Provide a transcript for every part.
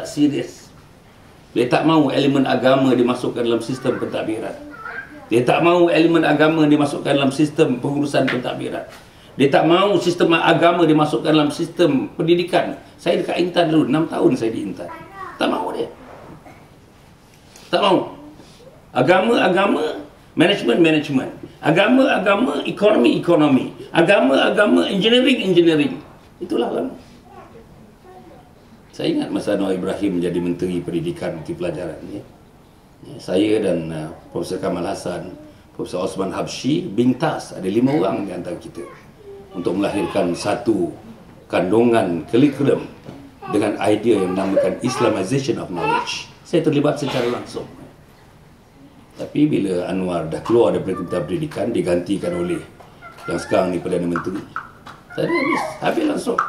tak serius. Dia tak mahu elemen agama dimasukkan dalam sistem pentadbiran. Dia tak mahu elemen agama dimasukkan dalam sistem pengurusan pentadbiran. Dia tak mahu sistem agama dimasukkan dalam sistem pendidikan. Saya dekat Intan dulu, 6 tahun saya di Intan. Tak mahu dia. Tak mahu. Agama, management. Agama, ekonomi. Agama, engineering. Itulah agama. Saya ingat masa Anwar Ibrahim jadi Menteri Pendidikan Menteri Pelajaran. Saya dan Profesor Kamal Hassan, Profesor Osman Habsyi bintas, ada 5 orang di antara kita untuk melahirkan satu kandungan kurikulum dengan idea yang dinamakan Islamization of Knowledge. Saya terlibat secara langsung. Tapi bila Anwar dah keluar daripada Kementerian Pendidikan, digantikan oleh yang sekarang ni Perdana Menteri, saya habis langsung.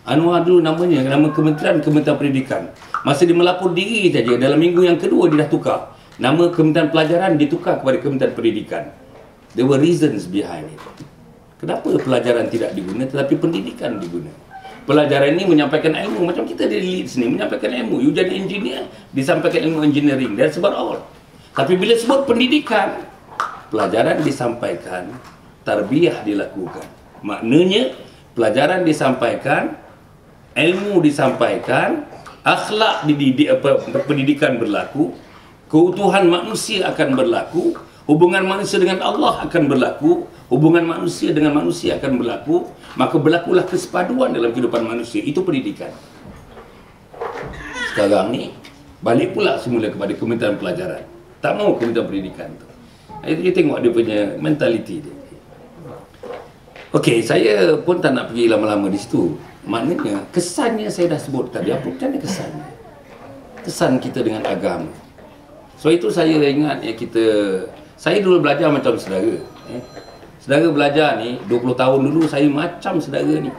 Anwar dulu nama Kementerian Pendidikan. Masa dia melapor diri saja, dalam minggu yang kedua dia dah tukar. Nama Kementerian Pelajaran ditukar kepada Kementerian Pendidikan. There were reasons behind it. Kenapa pelajaran tidak diguna tetapi pendidikan diguna? Pelajaran ini menyampaikan ilmu. Macam kita di Leeds ni, menyampaikan ilmu. You jadi engineer, disampaikan ilmu engineering. That's about all. Tapi bila sebut pendidikan, pelajaran disampaikan, tarbiyah dilakukan. Maknanya, pelajaran disampaikan, ilmu disampaikan, akhlak pendidikan berlaku, keutuhan manusia akan berlaku, hubungan manusia dengan Allah akan berlaku, hubungan manusia dengan manusia akan berlaku, maka berlakulah kesepaduan dalam kehidupan manusia. Itu pendidikan. Sekarang ni balik pula semula kepada Kementerian Pelajaran. Tak mau Kementerian Pendidikan tu. Itu kita tengok dia punya mentaliti dia. Okey, saya pun tak nak pergi lama-lama di situ. Maknanya kesannya saya dah sebut tadi. Apa macam mana kesannya? Kesan kita dengan agama. So itu saya ingat saya dulu belajar macam saudara. Saudara belajar ni 20 tahun dulu saya macam saudara ni.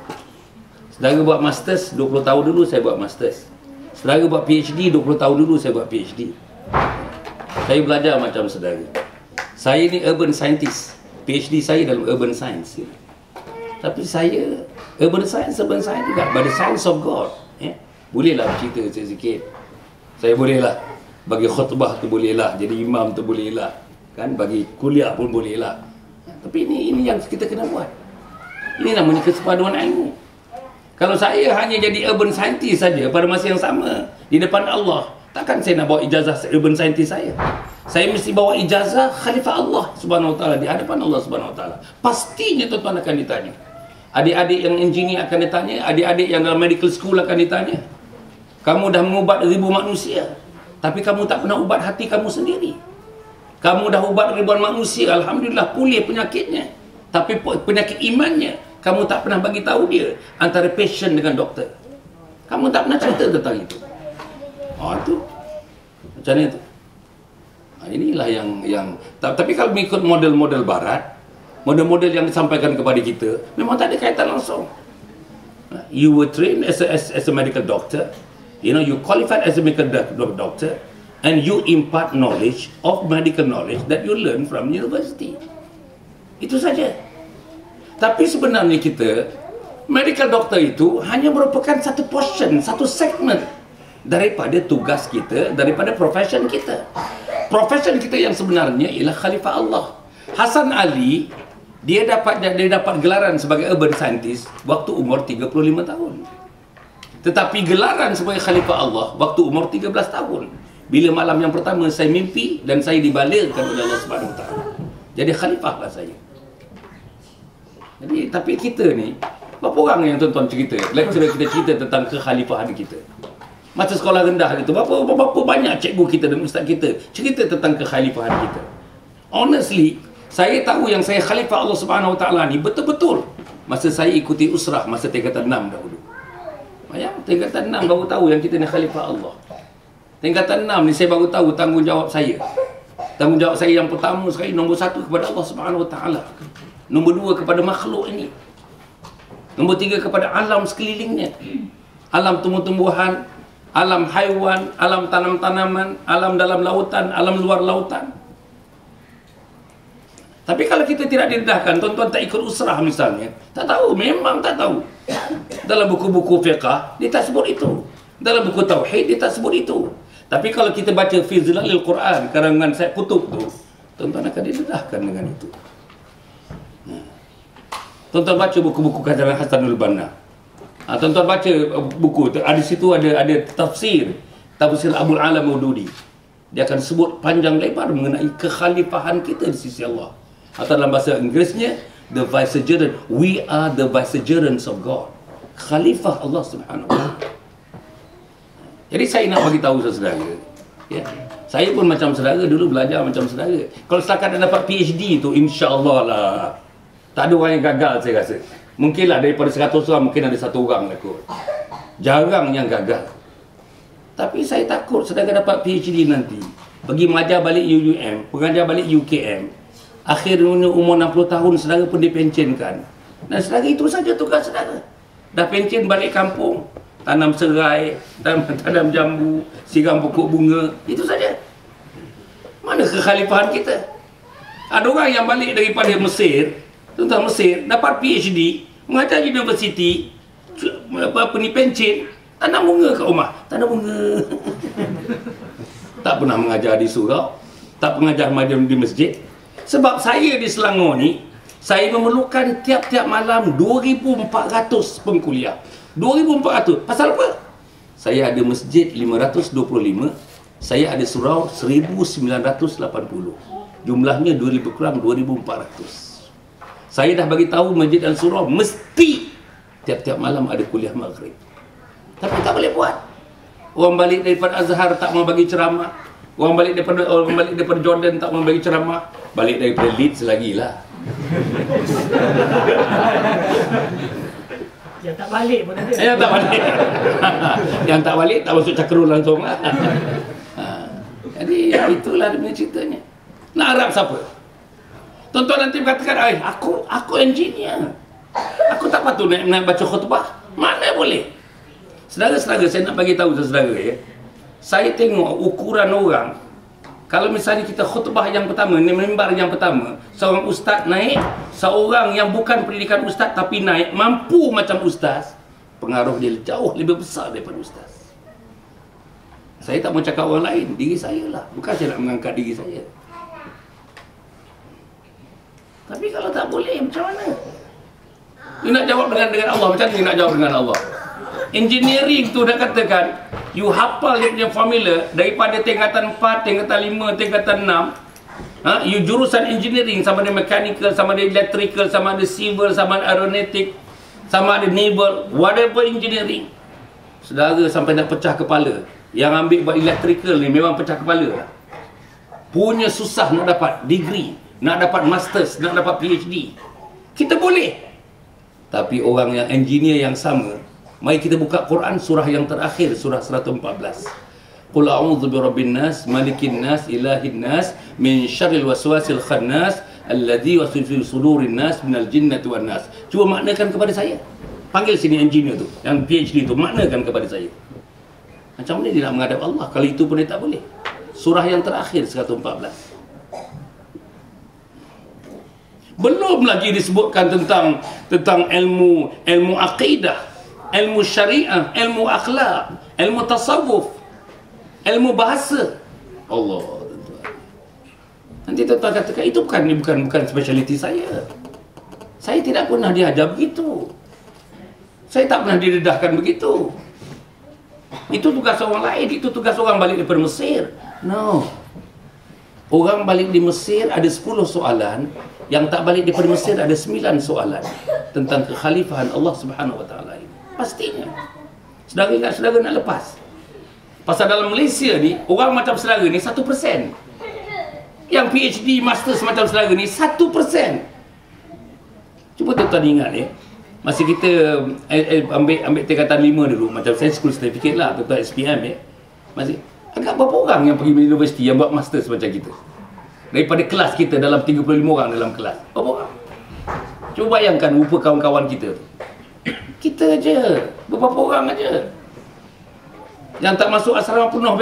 Saudara buat masters 20 tahun dulu saya buat masters. Saudara buat PhD 20 tahun dulu saya buat PhD. Saya belajar macam saudara. Saya ni urban scientist. PhD saya dalam urban science. Tapi saya urban science juga, by the science of God. Bolehlah bercerita sikit. Saya bolehlah bagi khutbah tu bolehlah, jadi imam tu bolehlah, kan, bagi kuliah pun bolehlah. Tapi ini yang kita kena buat. Ini namanya kesepaduan ilmu. Kalau saya hanya jadi urban scientist saja pada masa yang sama di depan Allah, takkan saya nak bawa ijazah urban scientist saya. Saya mesti bawa ijazah Khalifah Allah Subhanahu Wa Taala di hadapan Allah Subhanahu Wa Taala. Pastinya tuan-tuan akan ditanya. Adik-adik yang engineer akan ditanya, adik-adik yang dalam medical school akan ditanya. Kamu dah mengubat ribu manusia, tapi kamu tak pernah ubat hati kamu sendiri. Kamu dah ubat ribuan manusia, alhamdulillah pulih penyakitnya. Tapi penyakit imannya, kamu tak pernah bagi tahu dia antara patient dengan doktor. Kamu tak pernah cerita tentang itu. Itu macam mana tu? Inilah yang tapi kalau mengikut model-model barat, model-model yang disampaikan kepada kita memang tak ada kaitan langsung. You were trained as a medical doctor, you qualified as a medical doctor, and you impart knowledge of medical knowledge that you learn from university. Itu saja. Tapi sebenarnya kita medical doctor itu hanya merupakan satu portion, satu segmen daripada tugas kita, daripada profession kita. Profession kita yang sebenarnya ialah Khalifah Allah. Hasan Ali dia dapat gelaran sebagai urban scientist waktu umur 35 tahun. Tetapi gelaran sebagai Khalifah Allah waktu umur 13 tahun. Bila malam yang pertama saya mimpi dan saya dibalirkan oleh Allah Subhanahu Wa Taala. Jadi khalifah lah saya. Jadi tapi kita ni berapa orang yang tuan-tuan cerita, lecturer kita cerita tentang kekhalifahan kita. Masa sekolah rendah itu berapa banyak cikgu kita dan ustaz kita cerita tentang kekhalifahan kita. Honestly, saya tahu yang saya khalifah Allah Subhanahu Wa Taala ni betul-betul masa saya ikuti usrah masa tingkatan 6 dahulu. Bayang, tingkatan 6 baru tahu yang kita ni khalifah Allah. Tingkatan 6 ni saya baru tahu tanggungjawab saya. Tanggungjawab saya yang pertama sekali, nombor 1 kepada Allah Subhanahu Wa Taala. Nombor 2 kepada makhluk ini. Nombor 3 kepada alam sekelilingnya. Alam tumbuh-tumbuhan, alam haiwan, alam tanam-tanaman, alam dalam lautan, alam luar lautan. Tapi kalau kita tidak didedahkan, tuan-tuan tak ikut usrah misalnya, tak tahu, memang tak tahu. Dalam buku-buku fiqah, dia tak sebut itu. Dalam buku Tauhid dia tak sebut itu. Tapi kalau kita baca Fi Zilalil Quran karangan Said Qutb tu, tuan-tuan akan didedahkan dengan itu. Tuan-tuan baca buku-buku karangan Hasanul Banna. Tuan-tuan baca buku tu, di situ ada tafsir Abul Ala Maududi. Dia akan sebut panjang lebar mengenai kekhalifahan kita di sisi Allah. Atau dalam bahasa Inggerisnya, the vicegerent. We are the vicegerents of God. Khalifah Allah Subhanahu wa Ta'ala. Jadi saya nak bagi tahu saudara, ya. Saya pun macam saudara dulu belajar macam saudara. Kalau setakat dah dapat PhD tu, insya-Allah lah. Tak ada orang yang gagal saya rasa. Mungkinlah daripada 100 orang mungkin ada 1 orang lah kot. Jarang yang gagal. Tapi saya takut saudara dapat PhD nanti, pergi mengajar balik UUM, pengajar balik UKM. Akhir umur 60 tahun saudara pun dipensionkan. Dan saudara itu saja tugas saudara. Dah pension balik kampung, tanam serai, tanam jambu, siram pokok bunga, itu saja. Mana kekhalifahan kita? Ada orang yang balik daripada Mesir, tentang Mesir, dapat PhD, mengajar universiti, pension, tanam bunga kat rumah, tanam bunga. Tak pernah mengajar di surau, tak mengajar di masjid. Sebab saya di Selangor ni, saya memerlukan tiap-tiap malam 2,400 pengkuliah. 2,400. Pasal apa? Saya ada masjid 525, saya ada surau 1,980. Jumlahnya lebih kurang 2,400. Saya dah bagi tahu masjid dan surau mesti tiap-tiap malam ada kuliah maghrib. Tapi tak boleh buat. Orang balik daripada Azhar tak mau bagi ceramah. Orang balik daripada Jordan tak mau bagi ceramah. Balik daripada Leeds lagi lah. Yang tak balik pun ada. Yang tak balik. Yang tak balik tak masuk cakrul langsung lah. Jadi itulah dia punya ceritanya. Nak harap siapa? Tuan-tuan nanti berkatakan, aku engineer. Aku tak patut nak baca khutbah. Mana boleh? Saudara-saudara, saya nak bagi tahu saudara ya. Saya tengok ukuran orang. Kalau misalnya kita khutbah yang pertama, mimbar yang pertama, seorang ustaz naik, seorang yang bukan pendidikan ustaz tapi naik, mampu macam ustaz, pengaruh dia jauh lebih besar daripada ustaz. Saya tak mau cakap orang lain, diri saya lah. Bukan saya nak mengangkat diri saya. Tapi kalau tak boleh, macam mana? You nak jawab dengan Allah, macam mana you nak jawab dengan Allah? Engineering tu dah katakan, you hafal dia punya formula daripada tingkatan 4, tingkatan 5, tingkatan 6. You jurusan engineering, sama ada mechanical, sama ada electrical, sama ada civil, sama ada aeronautic, sama ada naval, whatever engineering. Saudara sampai nak pecah kepala. Yang ambil buat electrical ni memang pecah kepala. Punya susah nak dapat degree, nak dapat masters, nak dapat PhD. Kita boleh. Tapi orang yang engineer yang sama, mari kita buka Quran surah yang terakhir, surah 114. Qul a'udzu birabbin nas, malikin nas, ilahin nas, min syarril waswasil khannas, alladzi yuwaswisu fi sudurin nas minal jinnati wan nas. Cuba maknakan kepada saya. Panggil sini engineer tu, yang PhD tu, maknakan kepada saya. Macam mana dia nak menghadap Allah kalau itu pun dia tak boleh? Surah yang terakhir 114. Belum lagi disebutkan tentang ilmu akidah, ilmu syariah, ilmu akhlak, ilmu tasawuf, ilmu bahasa. Allah, tuan-tuan. Nanti tuan-tuan katakan itu bukan spesialiti saya. Saya tidak pernah diajar begitu. Saya tak pernah didedahkan begitu. Itu tugas orang lain, itu tugas orang balik daripada Mesir. No. Orang balik di Mesir ada 10 soalan, yang tak balik daripada Mesir ada 9 soalan tentang kekhalifahan Allah Subhanahu wa taala ini. Pastinya. Saudara ingat saudara nak lepas. Pasal dalam Malaysia ni, orang macam saudara ni 1%. Yang PhD, Masters macam saudara ni 1%. Cuba tuan-tuan ingat ya. Masa kita ambil tingkatan 5 dulu, macam saya school certificate lah, tuan-tuan SPM ya. Masih agak berapa orang yang pergi universiti yang buat masters macam kita? Daripada kelas kita, dalam 35 orang dalam kelas, berapa orang? Cuba bayangkan rupa kawan-kawan kita. Kita aja, beberapa orang aja yang tak masuk asrama penuh.